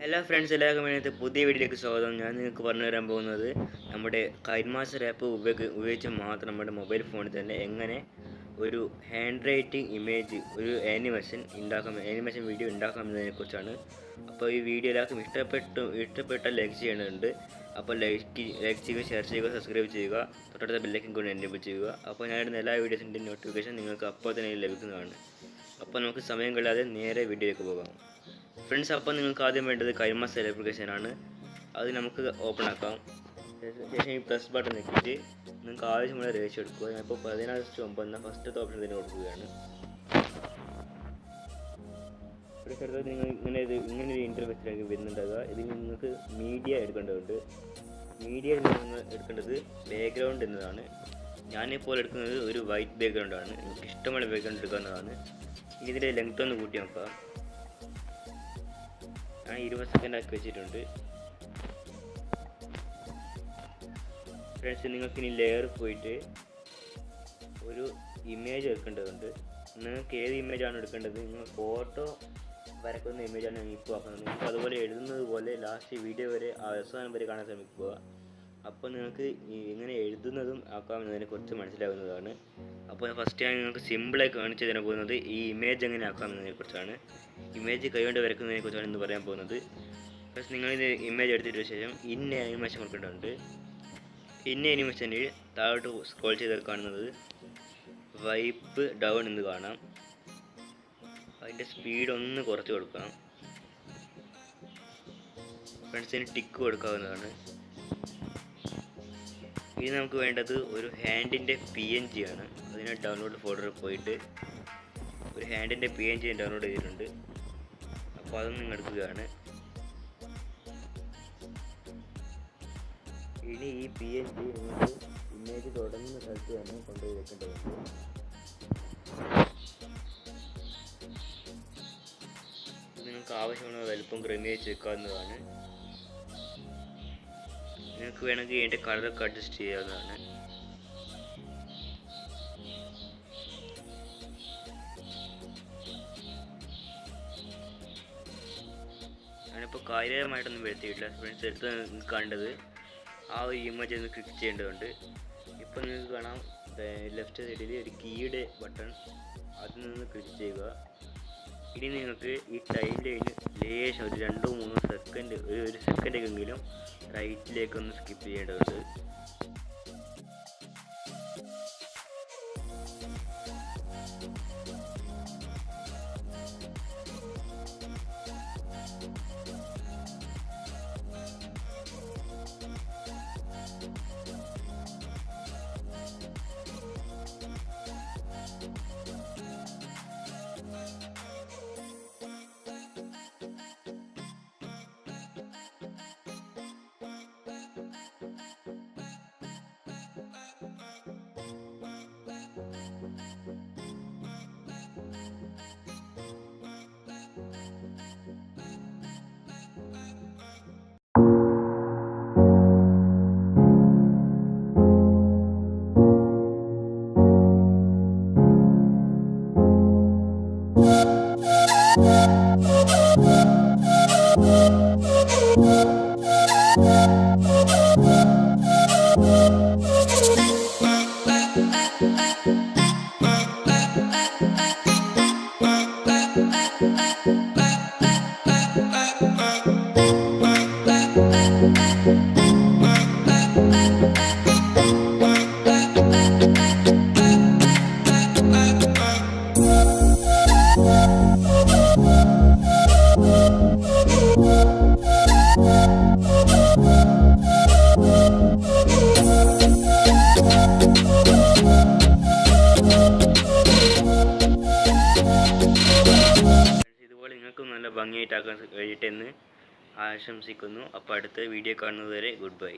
Hello friends, എല്ലാവർക്കും വേണ്ടി പുതിയ വീഡിയോയിലേക്ക് സ്വാഗതം. ഞാൻ നിങ്ങൾക്ക് പറഞ്ഞു തരാൻ പോകുന്നത് നമ്മുടെ കൈൻമാസ്റ്റർ ആപ്പ് ഉപയോഗിച്ച് മാത്രം നമ്മുടെ മൊബൈൽ ഫോണിൽ തന്നെ എങ്ങനെ ഒരു ഹാൻഡ് റൈറ്റിംഗ് ഇമേജ്, ഒരു ആനിമേഷൻ വീഡിയോ ഉണ്ടാക്കാമെന്നതിനെ കുറിച്ചാണ്. അപ്പോൾ ഈ വീഡിയോ എല്ലാവർക്കും ഇഷ്ടപ്പെട്ടാൽ ലൈക്ക് ചെയ്യേണ്ടതുണ്ട്. അപ്പോൾ ലൈക്ക് ചെയ്യുക, ഷെയർ ചെയ്യുക, സബ്സ്ക്രൈബ് ചെയ്യുക, തൊട്ടടുത്ത ബെല്ലൈക്കൻ കൂടി എനേബിൾ ചെയ്യുക. അപ്പോൾ ഞാനിടുന്ന എല്ലാ വീഡിയോസിൻ്റെയും നോട്ടിഫിക്കേഷൻ നിങ്ങൾക്ക് അപ്പോൾ തന്നെ ലഭിക്കുന്നതാണ്. അപ്പോൾ നമുക്ക് സമയം കളയാതെ നേരെ വീഡിയോയിലേക്ക് പോകാം. ഫ്രണ്ട്സ്, അപ്പോൾ നിങ്ങൾക്ക് ആദ്യം വേണ്ടത് കൈൻമാസ്റ്റർ ആപ്ലിക്കേഷനാണ്. അത് നമുക്ക് ഓപ്പൺ ആക്കാം. ശേഷം ഈ പ്ലസ് ബട്ടൺ ഞെക്കിയിട്ട് നിങ്ങൾക്ക് ആവശ്യമുള്ള റേഷ്യോ എടുക്കുക. ഞാനിപ്പോൾ 16:9 എന്ന ഫസ്റ്റത്തെ ഓപ്ഷൻ തന്നെ കൊടുക്കുകയാണ്. നിങ്ങൾ ഇങ്ങനെ ഒരു ഇൻ്റർഫേസിലേക്ക് വരുന്നുണ്ടാകുക. ഇതിൽ നിങ്ങൾക്ക് മീഡിയ എടുക്കേണ്ടതുണ്ട്. മീഡിയയിൽ നിങ്ങൾ എടുക്കേണ്ടത് ബാക്ക്ഗ്രൗണ്ട് എന്നതാണ്. ഞാനിപ്പോൾ എടുക്കുന്നത് ഒരു വൈറ്റ് ബാക്ക്ഗ്രൗണ്ടാണ്. നിങ്ങൾക്ക് ഇഷ്ടമുള്ള ബാക്ക്ഗ്രൗണ്ട് എടുക്കാവുന്നതാണ്. ഇനി ഇതിൻ്റെ ലെങ്ത് ഒന്ന് കൂട്ടി നോക്കാം. ഞാൻ 20 സെക്കൻഡ് ആക്കി വെച്ചിട്ടുണ്ട്. ഫ്രണ്ട്സ്, നിങ്ങൾക്കിനി ലെയർ പോയിട്ട് ഒരു ഇമേജ് എടുക്കേണ്ടതുണ്ട്. നിങ്ങൾക്ക് ഏത് ഇമേജാണ് എടുക്കേണ്ടത്, നിങ്ങൾ ഫോട്ടോ വരക്കുന്ന ഇമേജാണ് ഞാൻ ഇപ്പോൾ ആക്കുന്നത്. നിങ്ങൾക്ക് അതുപോലെ എഴുതുന്നത് പോലെ ലാസ്റ്റ് വീഡിയോ വരെ അവസാനം വരെ കാണാൻ ശ്രമിക്കുക. അപ്പോൾ നിങ്ങൾക്ക് എങ്ങനെ എഴുതുന്നതും ആക്കാമെന്നതിനെക്കുറിച്ച് മനസ്സിലാവുന്നതാണ്. അപ്പോൾ ഫസ്റ്റ് ഞാൻ നിങ്ങൾക്ക് സിമ്പിളായി കാണിച്ചു തരാൻ പോകുന്നത് ഈ ഇമേജ് എങ്ങനെ ആക്കാമെന്നതിനെക്കുറിച്ചാണ്. ഇമേജ് കൈകൊണ്ട് വരയ്ക്കുന്നതിനെക്കുറിച്ചാണ് ഇന്ന് പറയാൻ പോകുന്നത്. ഫസ്റ്റ് നിങ്ങളിത് ഇമേജ് എടുത്തിട്ട് ശേഷം ആനിമേഷൻ കൊടുക്കേണ്ടതുണ്ട്. ആനിമേഷനിൽ താഴോട്ട് സ്ക്രോൾ ചെയ്താൽ കാണുന്നത് വൈപ്പ് ഡൗൺ എന്ന് കാണാം. അതിൻ്റെ സ്പീഡ് ഒന്ന് കുറച്ച് കൊടുക്കാം. ഫ്രണ്ട്സിന് ടിക്ക് കൊടുക്കാവുന്നതാണ്. ഇനി നമുക്ക് വേണ്ടത് ഒരു ഹാൻഡിൻ്റെ PNG ആണ്. അതിന് ഡൗൺലോഡ് ഫോൾഡറിൽ പോയിട്ട് ഒരു ഹാൻഡിൻ്റെ PNG ഡൗൺലോഡ് ചെയ്തിട്ടുണ്ട്. അപ്പോൾ അതൊന്നും എടുക്കുകയാണ്. ഇനി ഈ PNG നിങ്ങൾക്ക് ഇമേജ് തുടങ്ങുന്ന സ്ഥലത്ത് തന്നെ കൊണ്ടുപോയി വെക്കേണ്ടതുണ്ട്. നിങ്ങൾക്ക് ആവശ്യമുള്ള വലുപ്പം ക്രമീകരിച്ച് വെക്കാവുന്നതാണ്. നിങ്ങൾക്ക് വേണമെങ്കിൽ ഇതിൻ്റെ കളറൊക്കെ അഡ്ജസ്റ്റ് ചെയ്യാവുന്നതാണ്. ഞാനിപ്പോൾ കാര്യമായിട്ടൊന്നും വരുത്തിയിട്ടില്ല. ഫ്രണ്ട്സ്, എടുത്ത് കണ്ടത് ആ ഒരു ഇമേജ് ഒന്ന് ക്ലിക്ക് ചെയ്യേണ്ടതുണ്ട്. ഇപ്പോൾ നിങ്ങൾക്ക് കാണാം ലെഫ്റ്റ് സൈഡിൽ ഒരു കീയുടെ ബട്ടൺ, അതിൽ നിന്ന് ക്ലിക്ക് ചെയ്യുക. ഇനി നിങ്ങൾക്ക് ഈ ടൈം ലൈന് ലേശം ഒരു 2-3 സെക്കൻഡ്, ഒരു സെക്കൻഡെങ്കിലും റൈറ്റിലേക്കൊന്ന് സ്കിപ്പ് ചെയ്യേണ്ടതുണ്ട്. ഇതുപോലെ നിങ്ങൾക്കും നല്ല ഭംഗിയായിട്ടാക്കാൻ കഴിയട്ടെ എന്ന് ആശംസിക്കുന്നു. അപ്പോൾ അടുത്ത വീഡിയോ കാണുന്നതുവരെ ഗുഡ് ബൈ.